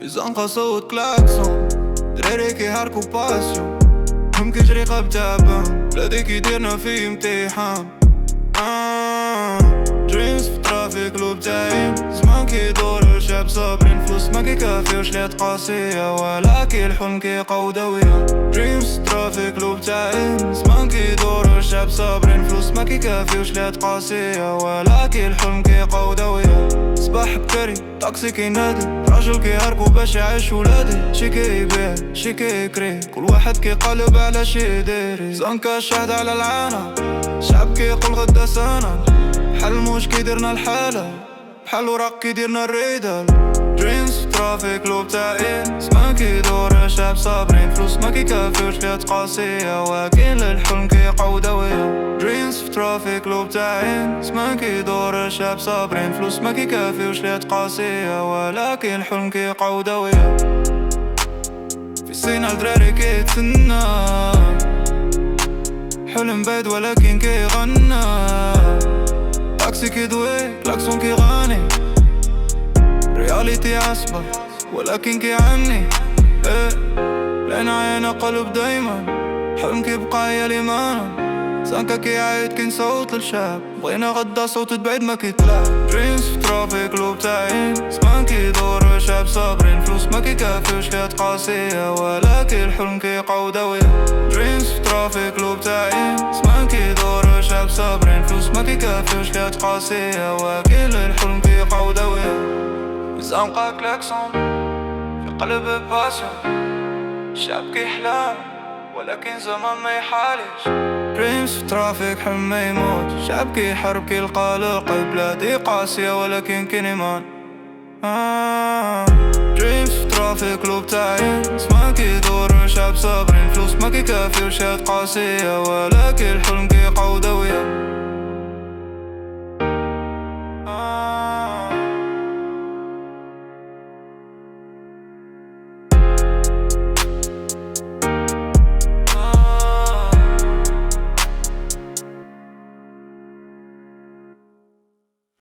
في زنقة صوت كلاكسون، دراري كيحركو باسيون، هم كيجري قلب تعبان، بلادي كيديرنا في امتحان. دريمز في ترافيك لوب تايم، زمان كيدور الشعب صابرين، فلوس ما كيكافيوش ليات قاسية، ولكن الحلم كيقودوية. دريمز في ترافيك لوب تايم، زمان كيدور الشعب صابرين، فلوس ما كيكافيوش ليات قاسية، ولكن الحلم كيقودوية. صباح بكري طاكسي كينادي، راجل كيهربو باش يعيش ولادي، شي كيبيع شي كيكري، كل واحد كيقلب على شي ديري. زنكا شاهد على العالم، شعب كيقول غدا سنة، بحال الموج كيديرنا الحالة، بحال الوراق كيديرنا الريدال. دريمز في ترافيك لوب تاعين، زمان كيدور الشعب صابرين، فلوس ما كيكافيوش ليات قاسية، ولكن الحلم كيقودوية. دريمز في ترافيك لوب تاعين، زمان كيدور الشعب صابرين، فلوس ما كيكافيوش ليات قاسية، ولكن الحلم كيقودوية. في سينا الدراري كيتسنى، حلم بعيد ولكن كيغنى، طاكسي كيدوي كلاكسون كيغني، رياليتي عصبة ولكن كيعني لين عينا قلب دايما، حلم كيبقى هي الإيمان. زنكا كيعيد كاين صوت للشعب، بغينا غدا صوت بعيد ما كيتلعب. دريمز في ترافيك لوب تاعين، زمان كيدور الشعب صابرين، فلوس ما كيكافيوش ليات قاسية، ولكن الحلم كيقودوية. دريمز في ترافيك لوب تاعين، زمان كيدور الشعب صابرين، فلوس ما كيكافيوش ليات قاسية، ولكن الحلم كيقودوية. زنقة كلاكسون في قلب باسيون، الشعب كيحلم ولكن زمان ما يحاليش. دريمز في ترافيك حلم ما يموت، شعب كيحارب كيلقى القلب، بلادي قاسية ولكن كاين ايمان. دريمز في ترافيك لوب تاعين، زمان كيدور شعب صابرين، فلوس ما كيكافيوش ليات قاسية، ولكن الحلم كيقودوية.